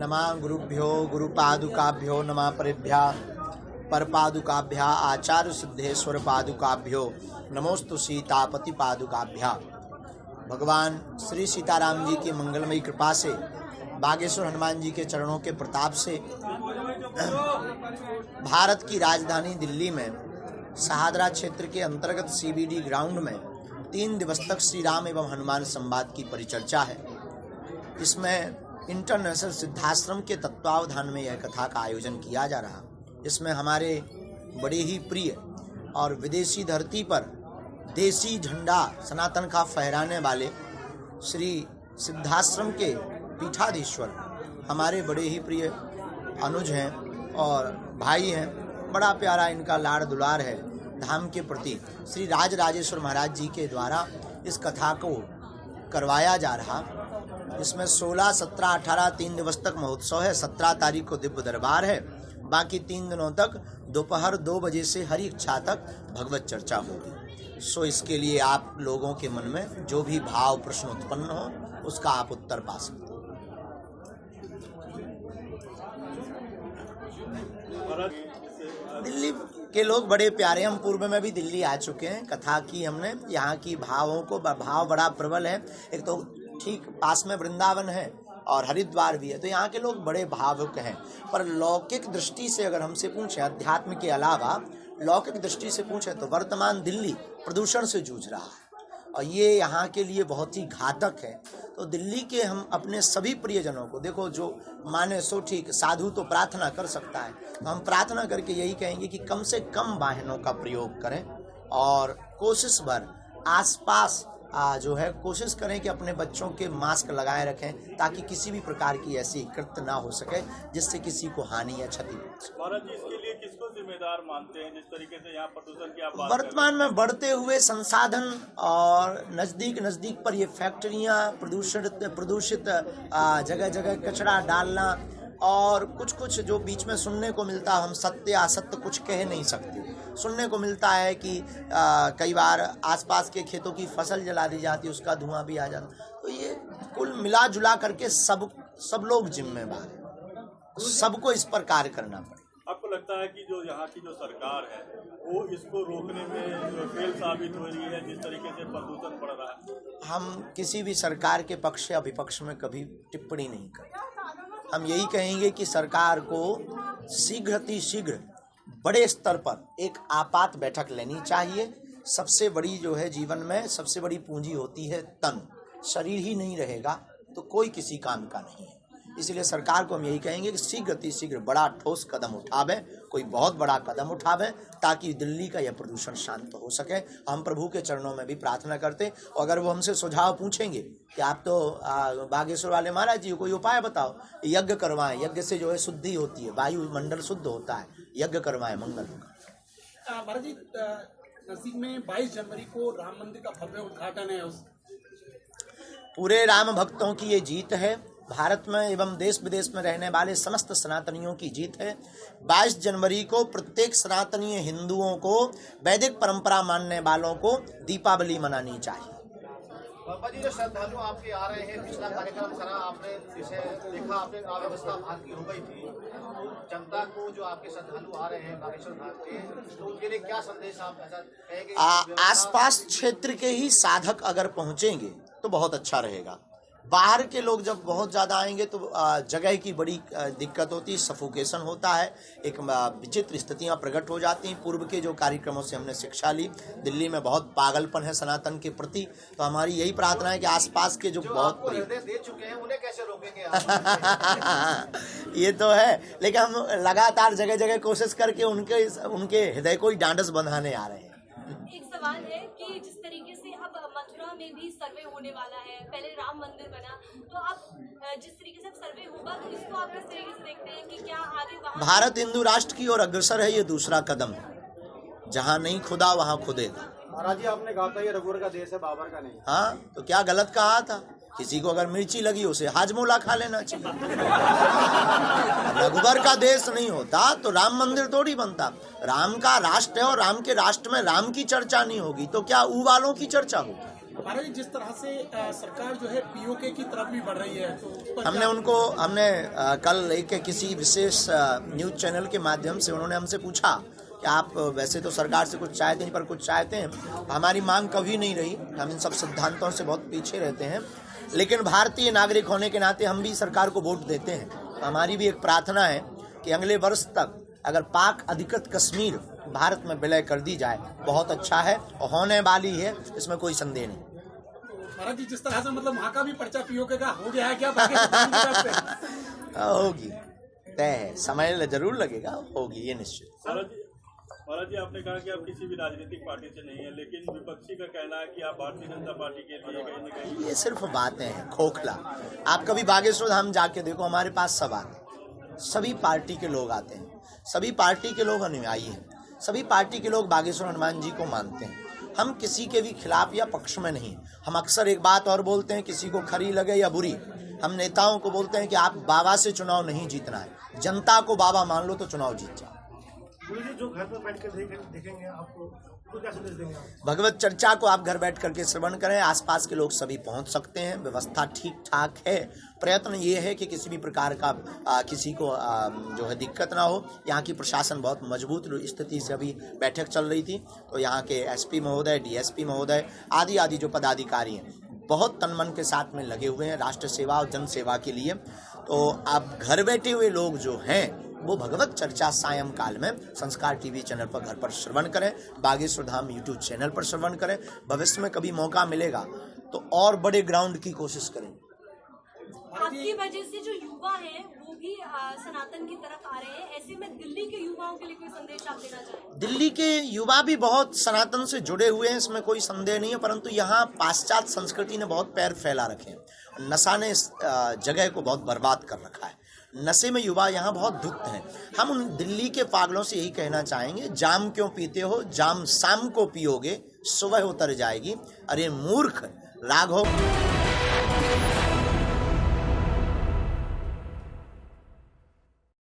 नमः गुरुभ्यो गुरुपादुकाभ्यो नमः परेभ्या परपादुकाभ्या आचार्य सिद्धेश्वर पादुकाभ्यो नमोस्तु सीतापति पादुकाभ्या। भगवान श्री सीताराम जी की मंगलमयी कृपा से, बागेश्वर हनुमान जी के चरणों के प्रताप से भारत की राजधानी दिल्ली में शहादरा क्षेत्र के अंतर्गत CBD ग्राउंड में 3 दिवस तक श्री राम एवं हनुमान संवाद की परिचर्चा है। इसमें इंटरनेशनल सिद्धाश्रम के तत्वावधान में यह कथा का आयोजन किया जा रहा। इसमें हमारे बड़े ही प्रिय और विदेशी धरती पर देसी झंडा सनातन का फहराने वाले श्री सिद्धाश्रम के पीठाधीश्वर हमारे बड़े ही प्रिय अनुज हैं और भाई हैं। बड़ा प्यारा इनका लाड़ दुलार है धाम के प्रति। श्री राजराजेश्वर महाराज जी के द्वारा इस कथा को करवाया जा रहा। इसमें 16, 17, 18 3 दिवस तक महोत्सव है। 17 तारीख को दिव्य दरबार है। बाकी 3 दिनों तक दोपहर 2 बजे से हरि इच्छा तक भगवत चर्चा होगी। सो इसके लिए आप लोगों के मन में जो भी भाव प्रश्न उत्पन्न हो उसका आप उत्तर पा सकते हो। दिल्ली के लोग बड़े प्यारे, हम पूर्व में भी दिल्ली आ चुके हैं। कथा की हमने यहाँ की भावों को, भाव बड़ा प्रबल है। एक तो ठीक पास में वृंदावन है और हरिद्वार भी है, तो यहाँ के लोग बड़े भावुक हैं। पर लौकिक दृष्टि से अगर हमसे पूछें, अध्यात्म के अलावा लौकिक दृष्टि से पूछें तो वर्तमान दिल्ली प्रदूषण से जूझ रहा है और ये यहाँ के लिए बहुत ही घातक है। तो दिल्ली के हम अपने सभी प्रियजनों को, देखो जो माने सो ठीक, साधु तो प्रार्थना कर सकता है, तो हम प्रार्थना करके यही कहेंगे कि कम से कम वाहनों का प्रयोग करें और कोशिश भर आसपास जो है कोशिश करें कि अपने बच्चों के मास्क लगाए रखें ताकि किसी भी प्रकार की ऐसी कृत्य ना हो सके जिससे किसी को हानि या क्षति हो। महाराज जी, इसके लिए किसको जिम्मेदार मानते हैं जिस तरीके से यहाँ प्रदूषण की आप बात वर्तमान में बढ़ते हुए संसाधन और नजदीक पर ये फैक्ट्रियाँ, प्रदूषित जगह जगह कचरा डालना और कुछ जो बीच में सुनने को मिलता, हम सत्य असत्य कुछ कह नहीं सकते, सुनने को मिलता है कि कई बार आसपास के खेतों की फसल जला दी जाती है, उसका धुआं भी आ जाता। तो ये कुल मिला जुला करके सब लोग जिम्मेदार हैं, सबको इस पर कार्य करना पड़े। आपको लगता है कि जो यहाँ की जो सरकार है वो इसको रोकने में फेल साबित हो रही है जिस तरीके से प्रदूषण बढ़ रहा है? हम किसी भी सरकार के पक्ष या विपक्ष में कभी टिप्पणी नहीं करते। हम यही कहेंगे कि सरकार को शीघ्र बड़े स्तर पर एक आपात बैठक लेनी चाहिए। सबसे बड़ी जो है जीवन में सबसे बड़ी पूंजी होती है तन। शरीर ही नहीं रहेगा तो कोई किसी काम का नहीं है। इसलिए सरकार को हम यही कहेंगे कि शीघ्र बड़ा ठोस कदम उठावे, कोई बहुत बड़ा कदम उठावे ताकि दिल्ली का यह प्रदूषण शांत हो सके। हम प्रभु के चरणों में भी प्रार्थना करते। और अगर वो हमसे सुझाव पूछेंगे कि आप तो बागेश्वर वाले महाराज जी कोई उपाय बताओ, यज्ञ करवाएं, यज्ञ से जो है शुद्धि होती है, वायुमंडल शुद्ध होता है, यज्ञ करवाएं, मंगल होगा। महाराज जी, नजदीक में 22 जनवरी को राम मंदिर का भव्य उद्घाटन है। पूरे राम भक्तों की ये जीत है। भारत में एवं देश विदेश में रहने वाले समस्त सनातनियों की जीत है। 22 जनवरी को प्रत्येक सनातनीय हिंदुओं को, वैदिक परंपरा मानने वालों को दीपावली मनानी चाहिए। बाबा जी, जो श्रद्धालु आपके आ रहे हैं, पिछला कार्यक्रम सारा आपने इसे देखा, आपने व्यवस्था भारत की हो गई थी, जनता को जो आपके श्रद्धालु आ रहे हैं बागेश्वर धाम के, तो उनके लिए क्या संदेश आप ऐसा कहेंगे? आसपास क्षेत्र के ही साधक अगर पहुंचेंगे तो बहुत अच्छा रहेगा। बाहर के लोग जब बहुत ज़्यादा आएंगे तो जगह की बड़ी दिक्कत होती है, सफोकेशन होता है, एक विचित्र स्थितियाँ प्रकट हो जाती हैं। पूर्व के जो कार्यक्रमों से हमने शिक्षा ली, दिल्ली में बहुत पागलपन है सनातन के प्रति, तो हमारी यही प्रार्थना है कि आसपास के जो बहुत दे चुके हैं उन्हें कैसे रोकेंगे? ये तो है, लेकिन हम लगातार जगह जगह कोशिश करके उनके हृदय को ही ढांढस बंधाने आ रहे हैं। एक सवाल है कि जिस तरीके से अब मथुरा में भी सर्वे होने वाला है, पहले राम मंदिर बना, तो अब जिस तरीके से सर्वे होगा तो इसको आप किस तरीके से देखते हैं कि क्या आगे वहाँ भारत हिंदू राष्ट्र की ओर अग्रसर है, ये दूसरा कदम है। जहाँ नहीं खुदा वहाँ खुदेगा। महाराज जी, आपने कहा था ये रघुवर का देश है, बाबर का नहीं। हाँ, तो क्या गलत कहा था? किसी को अगर मिर्ची लगी उसे हाजमोला खा लेना चाहिए। रघुवर का देश नहीं होता तो राम मंदिर थोड़ी बनता। राम का राष्ट्र है और राम के राष्ट्र में राम की चर्चा नहीं होगी तो क्या ऊ वालों की चर्चा होगी? महाराज जी, जिस तरह से सरकार जो है पीओके की तरफ भी बढ़ रही है, तो उस पर हमने कल एक किसी विशेष न्यूज चैनल के माध्यम से उन्होंने हमसे पूछा कि आप वैसे तो सरकार से कुछ चाहते हैं पर कुछ चाहते हैं। हमारी मांग कभी नहीं रही, हम इन सब सिद्धांतों से बहुत पीछे रहते हैं, लेकिन भारतीय नागरिक होने के नाते हम भी सरकार को वोट देते हैं। हमारी भी एक प्रार्थना है कि अगले वर्ष तक अगर पाक अधिकृत कश्मीर भारत में विलय कर दी जाए बहुत अच्छा है, और होने वाली है, इसमें कोई संदेह नहीं। महाराज जी, जिस तरह से मतलब वहाँ का भी पर्चा पीओके का हो गया है क्या पाकिस्तान की तरफ से? होगी, तय है, समय जरूर लगेगा, होगी ये निश्चित। महाराज जी, आपने कहा कि आप किसी भी राजनीतिक पार्टी से नहीं है, लेकिन विपक्षी का कहना है कि आप भारतीय जनता पार्टी के लिए कहीं न कहीं। ये सिर्फ बातें हैं, खोखला। आप कभी बागेश्वर धाम जाके देखो, हमारे पास सब आते हैं, सभी पार्टी के लोग आते हैं, सभी पार्टी के लोग अनुयायी हैं, सभी पार्टी के लोग बागेश्वर हनुमान जी को मानते हैं। हम किसी के भी खिलाफ या पक्ष में नहीं। हम अक्सर एक बात और बोलते हैं, किसी को खरी लगे या बुरी, हम नेताओं को बोलते हैं कि आप बाबा से चुनाव नहीं जीतना है, जनता को बाबा मान लो तो चुनाव जीत जाओ। जो घर पर बैठ कर देखेंगे आपको, तो क्या संदेश देंगे आप? भगवत चर्चा को आप घर बैठ करके श्रवण करें, आसपास के लोग सभी पहुंच सकते हैं, व्यवस्था ठीक ठाक है। प्रयत्न ये है कि किसी भी प्रकार का किसी को जो है दिक्कत ना हो। यहाँ की प्रशासन बहुत मजबूत स्थिति से अभी बैठक चल रही थी, तो यहाँ के एसपी महोदय, डीएसपी महोदय आदि जो पदाधिकारी हैं बहुत तन मन के साथ में लगे हुए हैं राष्ट्र सेवा और जन सेवा के लिए। तो आप घर बैठे हुए लोग जो हैं वो भगवत चर्चा सायंकाल में संस्कार टीवी चैनल पर घर पर श्रवण करें, बागेश्वर धाम यूट्यूब चैनल पर श्रवण करें। भविष्य में कभी मौका मिलेगा तो और बड़े ग्राउंड की कोशिश करें। आपकी वजह से जो युवा हैं वो भी सनातन की तरफ आ रहे हैं, ऐसे में दिल्ली के युवाओं के लिए कोई संदेश आप देना चाहें? दिल्ली के युवा भी बहुत सनातन से जुड़े हुए हैं, इसमें कोई संदेह नहीं है, परंतु यहाँ पाश्चात्य संस्कृति ने बहुत पैर फैला रखे हैं। नशा ने इस जगह को बहुत बर्बाद कर रखा है। नशे में युवा यहाँ बहुत धुत हैं। हम उन दिल्ली के पागलों से यही कहना चाहेंगे, जाम क्यों पीते हो, जाम शाम को पियोगे सुबह उतर जाएगी। अरे मूर्ख, राघव